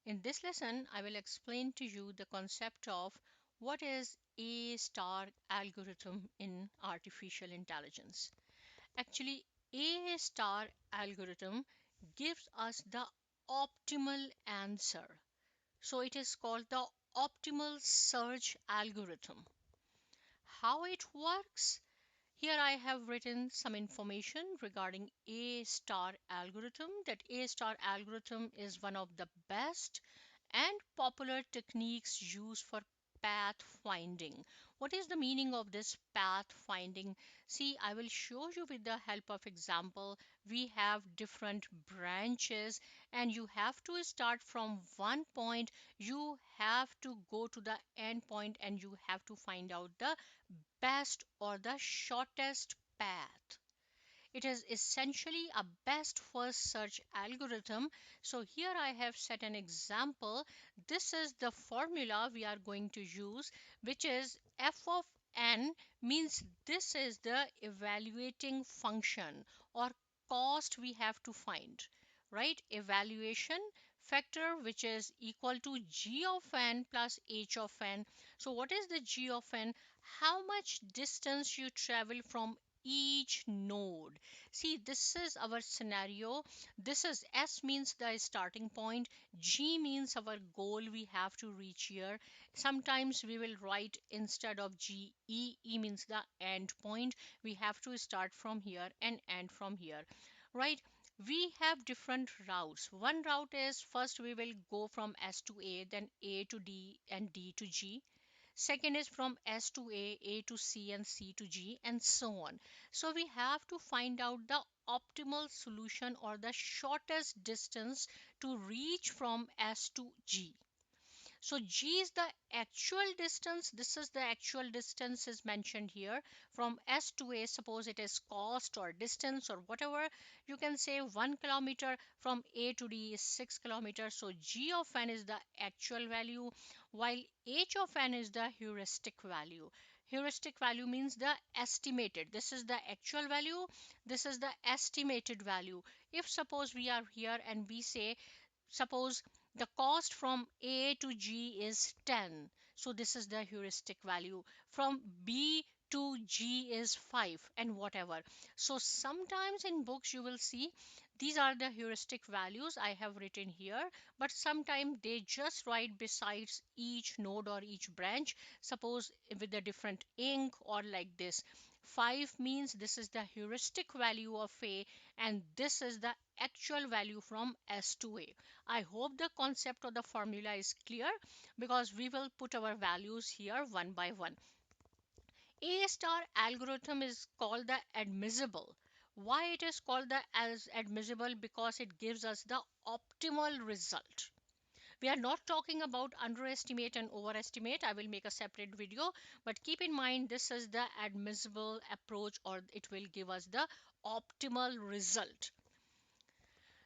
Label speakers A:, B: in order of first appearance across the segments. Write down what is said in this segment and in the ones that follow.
A: In this lesson, I will explain to you the concept of what is A star algorithm in artificial intelligence. Actually, A star algorithm gives us the optimal answer. So it is called the optimal search algorithm. How it works? Here I have written some information regarding A star algorithm, that A star algorithm is one of the best and popular techniques used for path finding. What is the meaning of this path finding? See, I will show you with the help of example. We have different branches and you have to start from one point. You have to go to the end point and you have to find out the best or the shortest path. It is essentially a best first search algorithm. So here I have set an example. This is the formula we are going to use, which is f of n, means this is the evaluating function or cost we have to find, right? Evaluation factor, which is equal to g of n plus h of n. So what is the g of n? How much distance you travel from each node. See, this is our scenario. This is S means the starting point, G means our goal we have to reach here. Sometimes we will write instead of G, E means the end point. We have to start from here and end from here, right? We have different routes. One route is first we will go from S to A, then A to D and D to G. Second is from S to A to C, and C to G, and so on. So we have to find out the optimal solution or the shortest distance to reach from S to G. So G is the actual distance. This is the actual distance is mentioned here from S to A. Suppose it is cost or distance or whatever. You can say 1 kilometer from A to D is 6 kilometers. So G of n is the actual value while H of n is the heuristic value. Heuristic value means the estimated. This is the actual value. This is the estimated value. If suppose we are here and we say suppose the cost from A to G is 10. So this is the heuristic value. From B to G is 5 and whatever. So sometimes in books you will see these are the heuristic values I have written here, but sometimes they just write besides each node or each branch, suppose with a different ink or like this. 5 means this is the heuristic value of A and this is the actual value from S to A. I hope the concept of the formula is clear because we will put our values here one by one. A star algorithm is called the admissible. Why it is called the as admissible? Because it gives us the optimal result. We are not talking about underestimate and overestimate. I will make a separate video, but keep in mind this is the admissible approach or it will give us the optimal result.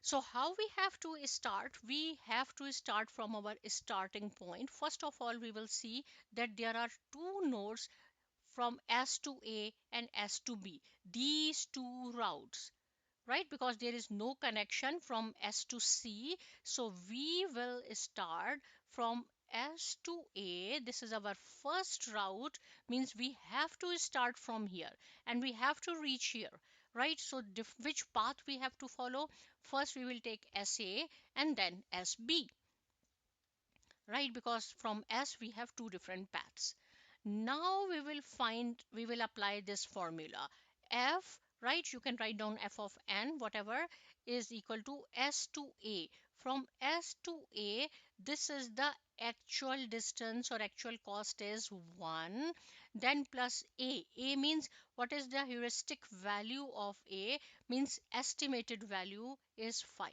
A: So how we have to start? We have to start from our starting point. First of all, we will see that there are two nodes from S to A and S to B. These two routes, right? Because there is no connection from S to C. So we will start from S to A. This is our first route, means we have to start from here and we have to reach here, right? So which path we have to follow? First we will take SA and then SB, right? Because from S we have two different paths. Now we will apply this formula. F, right? You can write down f of n, whatever, is equal to S to A. From S to A, this is the actual distance or actual cost is 1. Then plus A. A means what is the heuristic value of A? Means estimated value is 5,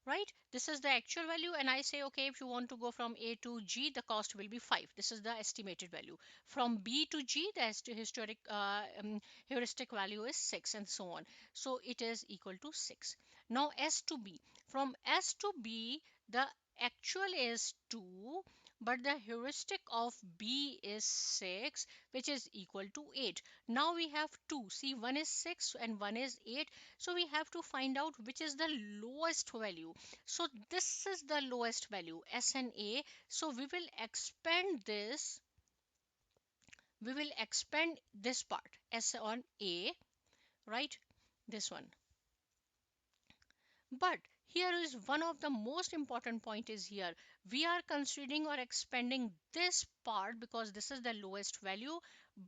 A: right? This is the actual value and I say okay, if you want to go from A to G the cost will be 5. This is the estimated value. From B to G the heuristic value is 6 and so on. So it is equal to 6. Now S to B. From S to B the actual is 2 but the heuristic of B is 6, which is equal to 8. Now we have two. See, one is 6 and one is 8. So we have to find out which is the lowest value. So this is the lowest value, S and A. So we will expand this part, S on A, right? This one. But here is one of the most important point is here. We are considering or expanding this part because this is the lowest value.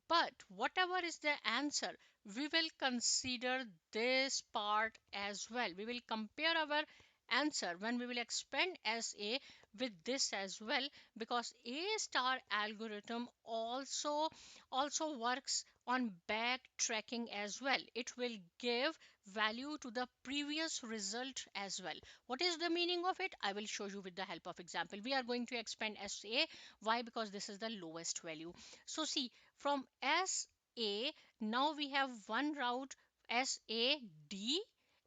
A: But whatever is the answer, we will consider this part as well. We will compare our answer when we will expand SA with this as well, because A star algorithm also works on backtracking as well. It will give value to the previous result as well. What is the meaning of it? I will show you with the help of example. We are going to expand SA. Why? Because this is the lowest value. So see, from SA, now we have one route, SAD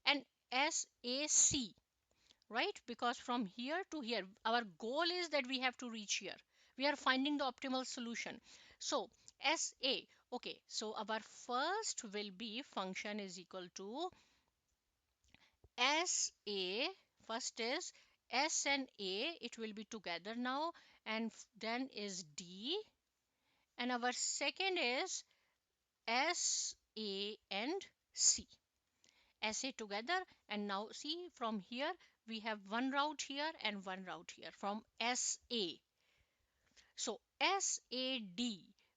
A: and SAC, right? Because from here to here, our goal is that we have to reach here. We are finding the optimal solution. So SA, okay, so our first will be function is equal to SA. First is S and A, it will be together now, and then is D, and our second is S, A and C. SA together, and now see, from here we have one route here and one route here from SA. So SAD,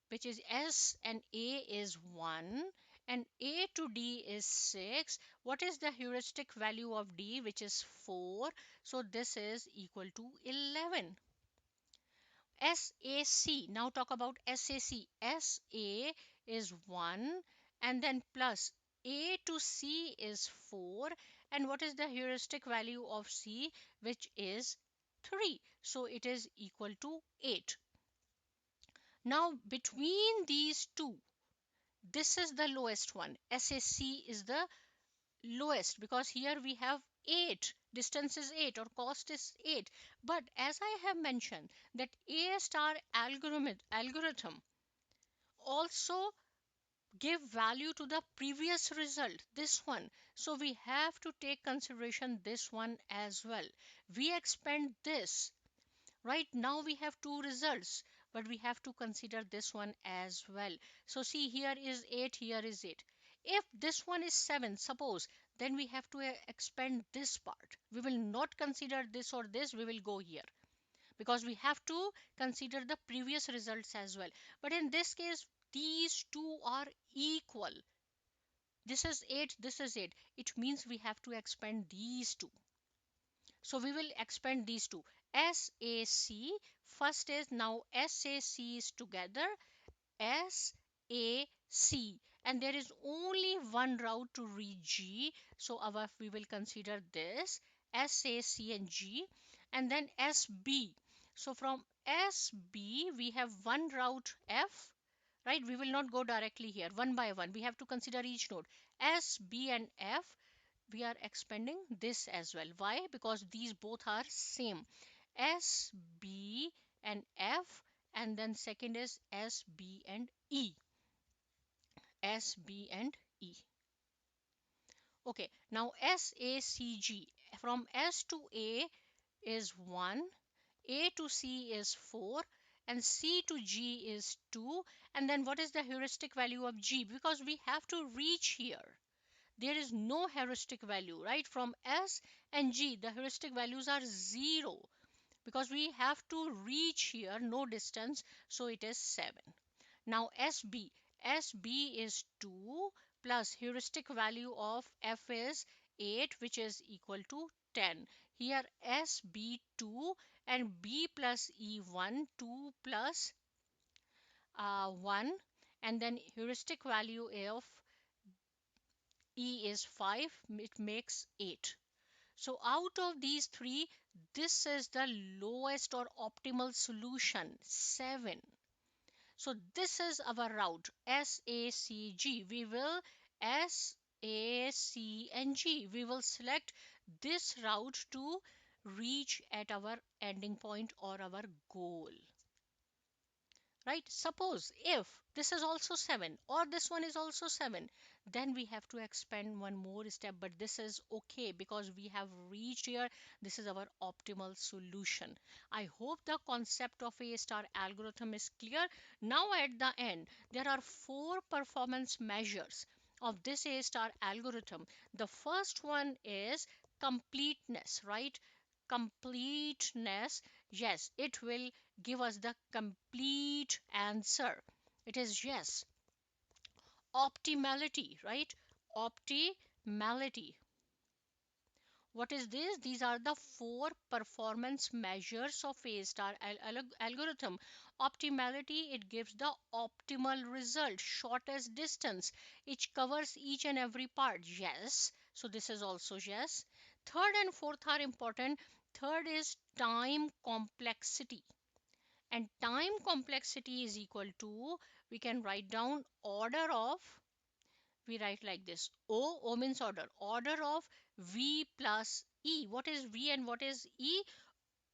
A: which is S and A is 1 and A to D is 6. What is the heuristic value of D, which is 4? So this is equal to 11. SAC, now talk about SAC. SA is 1 and then plus A to C is 4. And what is the heuristic value of C, which is 3? So it is equal to 8. Now between these two, this is the lowest one. SAC is the lowest because here we have 8. Distance is 8 or cost is 8. But as I have mentioned that A star algorithm also give value to the previous result, this one. So we have to take consideration this one as well. We expand this. Right now we have two results, but we have to consider this one as well. So see, here is 8, here is 8. If this one is 7, suppose, then we have to expand this part. We will not consider this or this, we will go here. Because we have to consider the previous results as well. But in this case, these two are equal. This is 8, this is 8. It means we have to expand these two. So we will expand these two. SAC, first is now SAC is together, SAC, and there is only one route to reach G. So we will consider this SAC and G, and then SB. So from SB we have one route F, right? We will not go directly here one by one. We have to consider each node. S, B and F, we are expanding this as well. Why? Because these both are same. S, B and F, and then second is S, B and E. S, B and E. Okay, now SACG. From S to A is 1, A to C is 4, and C to G is 2. And then what is the heuristic value of G? Because we have to reach here. There is no heuristic value, right? From S and G, the heuristic values are 0 because we have to reach here, no distance, so it is 7. Now SB, SB is 2 plus heuristic value of F is 8, which is equal to 10. Here SB2 and B plus E1, 2 plus 1, and then heuristic value of E is 5, it makes 8. So out of these three, this is the lowest or optimal solution, 7. So this is our route, SACG. We will SAC and G. We will select this route to reach at our ending point or our goal, right? Suppose if this is also 7 or this one is also 7, then we have to expand one more step, but this is okay because we have reached here. This is our optimal solution. I hope the concept of a star algorithm is clear. Now at the end, there are four performance measures of this a star algorithm. The first one is completeness, right? Completeness, yes, it will give us the complete answer. It is yes. Optimality, right? Optimality. What is this? These are the four performance measures of a star algorithm. Optimality, it gives the optimal result, shortest distance. It covers each and every part. Yes. So this is also yes. Third and fourth are important. Third is time complexity. And time complexity is equal to, we can write down order of, we write like this, o means order of v plus e. What is v and what is e?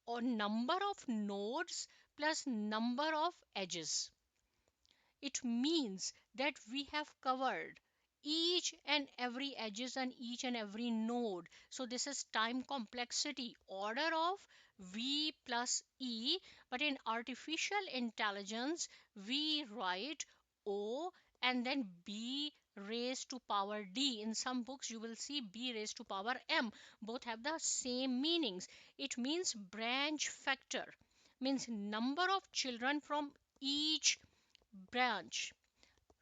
A: Or number of nodes plus number of edges. It means that we have covered each and every edges and each and every node. So this is time complexity, order of v plus e. But in artificial intelligence, we write o and then b raised to power d. In some books you will see b raised to power m. Both have the same meanings. It means branch factor, means number of children from each branch,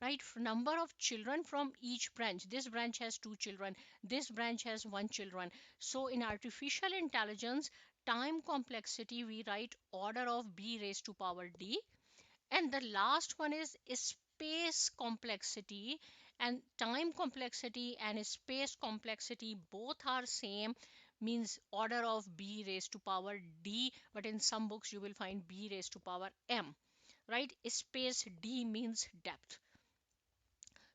A: right? Number of children from each branch. This branch has two children, this branch has one children. So in artificial intelligence, time complexity, we write order of b raised to power d. And the last one is space complexity. And time complexity and space complexity both are same, means order of b raised to power d, but in some books you will find b raised to power m, right? Space d means depth.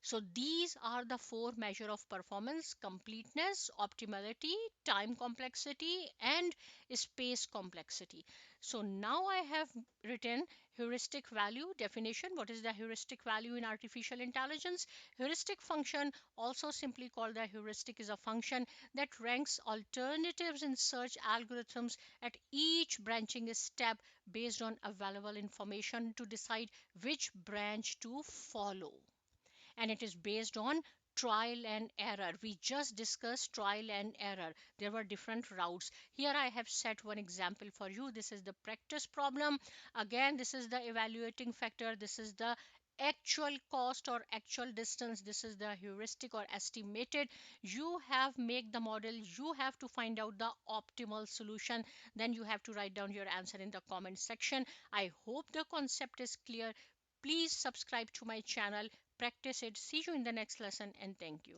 A: So these are the four measure of performance: completeness, optimality, time complexity, and space complexity. So now I have written heuristic value definition. What is the heuristic value in artificial intelligence? Heuristic function, also simply called the heuristic, is a function that ranks alternatives in search algorithms at each branching step based on available information to decide which branch to follow, and it is based on trial and error. We just discussed trial and error. There were different routes. Here I have set one example for you. This is the practice problem. Again, this is the evaluating factor. This is the actual cost or actual distance. This is the heuristic or estimated. You have make the model, you have to find out the optimal solution, then you have to write down your answer in the comment section. I hope the concept is clear. Please subscribe to my channel, practice it. See you in the next lesson, and thank you.